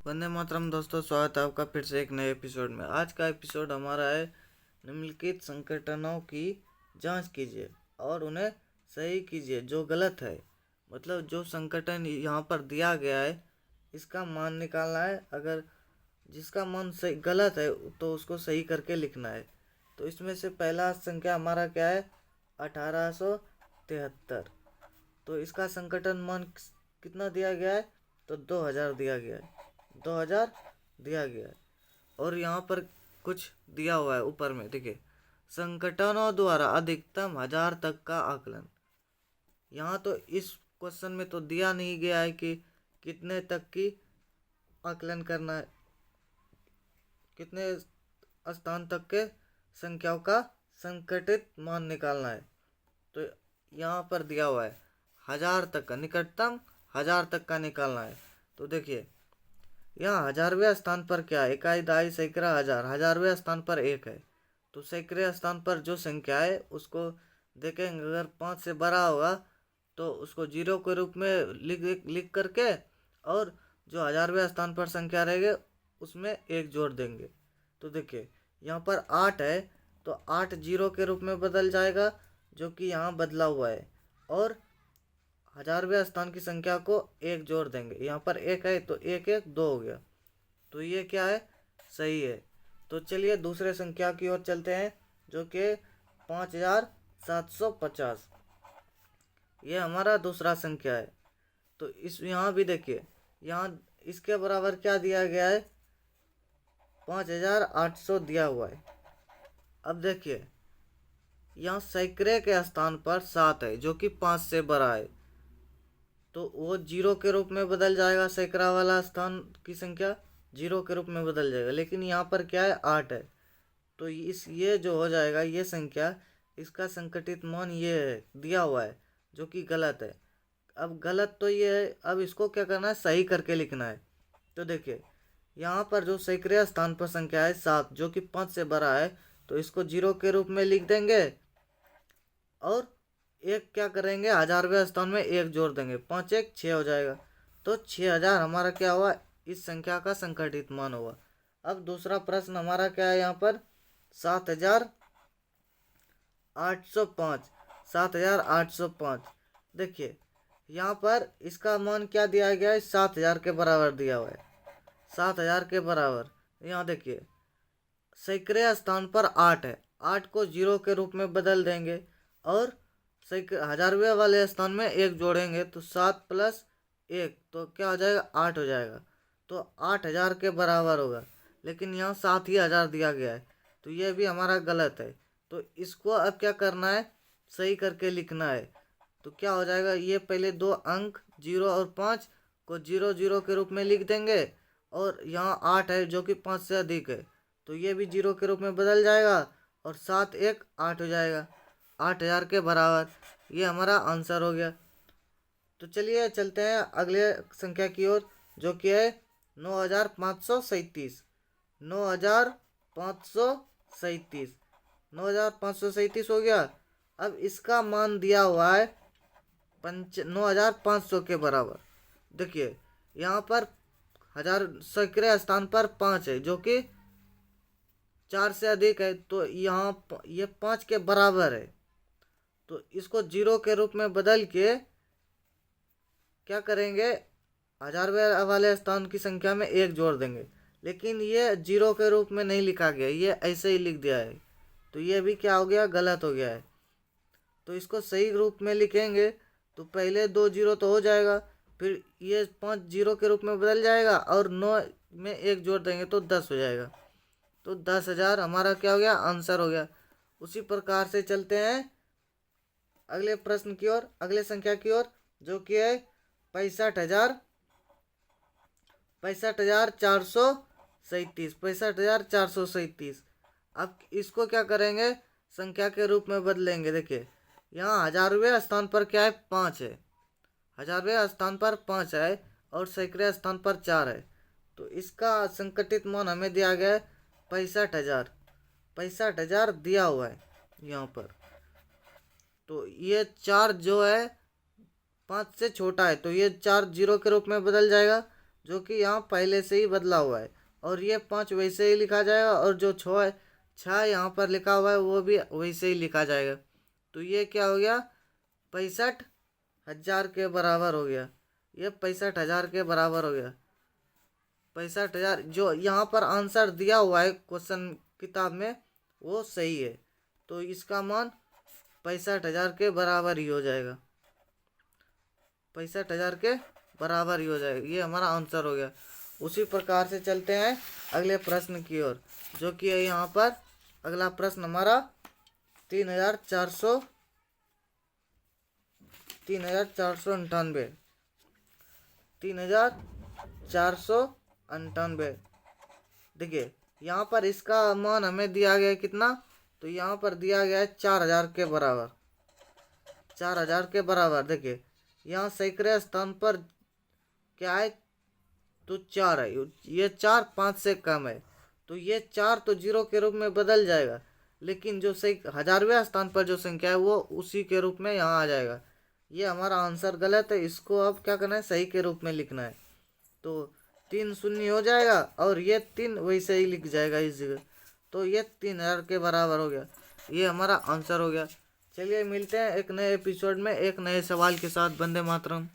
वंदे मातरम दोस्तों, स्वागत है आपका फिर से एक नए एपिसोड में। आज का एपिसोड हमारा है निम्नलिखित संगठनों की जांच कीजिए और उन्हें सही कीजिए जो गलत है। मतलब जो संगठन यहाँ पर दिया गया है इसका मान निकालना है। अगर जिसका मान सही गलत है तो उसको सही करके लिखना है। तो इसमें से पहला संख्या हमारा क्या है? 1873। तो इसका संगठन मान कितना दिया गया है? तो 2000 दिया गया है। 2000 दिया गया है। और यहाँ पर कुछ दिया हुआ है ऊपर में, देखिए, संगठनों द्वारा अधिकतम 1000 तक का आकलन। यहाँ तो इस क्वेश्चन में तो दिया नहीं गया है कि कितने तक की आकलन करना है, कितने स्थान तक के संख्याओं का संकटित मान निकालना है। तो यहाँ पर दिया हुआ है 1000 तक का, निकटतम 1000 तक का निकालना है। तो देखिए यहाँ 1000वें स्थान पर क्या है? इकाई, दहाई, सैकड़ा, हजार। 1000वें स्थान पर एक है। तो सैकड़े स्थान पर जो संख्या है उसको देखेंगे, अगर 5 से बड़ा होगा तो उसको जीरो के रूप में लिख लिख करके, और जो 1000वें स्थान पर संख्या रहेगी उसमें एक जोड़ देंगे। तो देखिए यहाँ पर 8 है तो 8 जीरो के रूप में बदल जाएगा, जो कि यहाँ बदला हुआ है। और 1000वें स्थान की संख्या को एक जोड़ देंगे। यहाँ पर एक है तो एक एक दो हो गया। तो ये क्या है? सही है। तो चलिए दूसरे संख्या की ओर चलते हैं, जो कि 5750। ये हमारा दूसरा संख्या है। तो इस यहाँ भी देखिए, यहाँ इसके बराबर क्या दिया गया है? 5800 दिया हुआ है। अब देखिए यहाँ सैकड़े के स्थान पर 7 है, जो कि 5 से बड़ा है। तो वो जीरो के रूप में बदल जाएगा। सैकड़ा वाला स्थान की संख्या जीरो के रूप में बदल जाएगा। लेकिन यहाँ पर क्या है? 8 है। तो ये जो हो जाएगा, ये संख्या, इसका संकटित मान ये है, दिया हुआ है, जो कि गलत है। अब गलत तो ये है, अब इसको क्या करना है? सही करके लिखना है। तो देखिए यहाँ पर जो सैकड़े स्थान पर संख्या है 7, जो कि 5 से बड़ा है, तो इसको जीरो के रूप में लिख देंगे। और एक क्या करेंगे? 1000वें स्थान में एक जोड़ देंगे। 5 एक 6 हो जाएगा। तो 6000 हमारा क्या हुआ? इस संख्या का संकटित मान हुआ। अब दूसरा प्रश्न हमारा क्या है? यहाँ पर 7805। 7805। देखिए यहाँ पर इसका मान क्या दिया गया है? 7000 के बराबर दिया हुआ है। 7000 के बराबर। यहाँ देखिए सैकड़े स्थान पर 8 है, 8 को जीरो के रूप में बदल देंगे और 1000वें वाले स्थान में एक जोड़ेंगे। तो 7 प्लस 1 तो क्या हो जाएगा? 8 हो जाएगा। तो 8000 के बराबर होगा। लेकिन यहाँ 7000 दिया गया है, तो ये भी हमारा गलत है। तो इसको अब क्या करना है? सही करके लिखना है। तो क्या हो जाएगा? ये पहले दो अंक 0 और 5 को 0 0 के रूप में लिख देंगे। और यहाँ 8 है, जो कि 5 से अधिक है, तो ये भी जीरो के रूप में बदल जाएगा। और 7 एक 8 हो जाएगा। 8000 के बराबर। ये हमारा आंसर हो गया। तो चलिए चलते हैं अगले संख्या की ओर, जो कि है 9537। 9537। 9537 हो गया। अब इसका मान दिया हुआ है 9500 के बराबर। देखिए यहाँ पर हजार सैकड़े स्थान पर 5 है, जो कि 4 से अधिक है। तो यहाँ ये 5 के बराबर है। तो इसको जीरो के रूप में बदल के क्या करेंगे? 1000वें वाले स्थान की संख्या में एक जोड़ देंगे। लेकिन ये जीरो के रूप में नहीं लिखा गया, ये ऐसे ही लिख दिया है। तो ये भी क्या हो गया? गलत हो गया है। तो इसको सही रूप में लिखेंगे तो पहले दो जीरो तो हो जाएगा, फिर ये 5 जीरो के रूप में बदल जाएगा और 9 में एक जोड़ देंगे तो 10 हो जाएगा। तो 10,000 हमारा क्या हो गया? आंसर हो गया। उसी प्रकार से चलते हैं अगले प्रश्न की ओर, अगले संख्या की ओर, जो कि है 65,000 65,437। 65,437। अब इसको क्या करेंगे? संख्या के रूप में बदलेंगे। देखिए यहाँ 1000वें स्थान पर क्या है? 5 है। 1000वें स्थान पर 5 है और सैकड़े स्थान पर 4 है। तो इसका संकटित मान हमें दिया गया है 65,000। 65,000 दिया हुआ है यहाँ पर। तो ये 4 जो है 5 से छोटा है, तो ये 4 जीरो के रूप में बदल जाएगा। जो कि यहाँ पहले से ही बदला हुआ है, और ये 5 वैसे ही लिखा जाएगा, और जो 6 यहाँ पर लिखा हुआ है वो भी वैसे ही लिखा जाएगा। तो ये क्या हो गया, 65,000 के बराबर हो गया। ये 65,000 के बराबर हो गया। 65,000 जो यहाँ पर आंसर दिया हुआ है क्वेश्चन किताब में वो सही है, तो इसका मान 65,000 के बराबर ही हो जाएगा। 65,000 के बराबर ही हो जाएगा, ये हमारा आंसर हो गया। उसी प्रकार से चलते हैं अगले प्रश्न की ओर, जो कि है यहाँ पर अगला प्रश्न हमारा 3,498। देखिए यहाँ पर इसका मान हमें दिया गया है कितना, तो यहाँ पर दिया गया है 4,000 के बराबर। 4,000 के बराबर। देखिए यहाँ सैकड़े स्थान पर क्या है, तो 4 है। ये 4 5 से कम है, तो ये 4 तो 0 के रूप में बदल जाएगा, लेकिन जो सही 1000वें स्थान पर जो संख्या है वो उसी के रूप में यहाँ आ जाएगा। ये हमारा आंसर गलत है, इसको अब क्या करना है, सही के रूप में लिखना है। तो 3 शून्य हो जाएगा, और ये 3 वैसे ही लिख जाएगा इस जगह। तो ये 3,000 के बराबर हो गया, ये हमारा आंसर हो गया। चलिए मिलते हैं एक नए एपिसोड में एक नए सवाल के साथ। वंदे मातरम।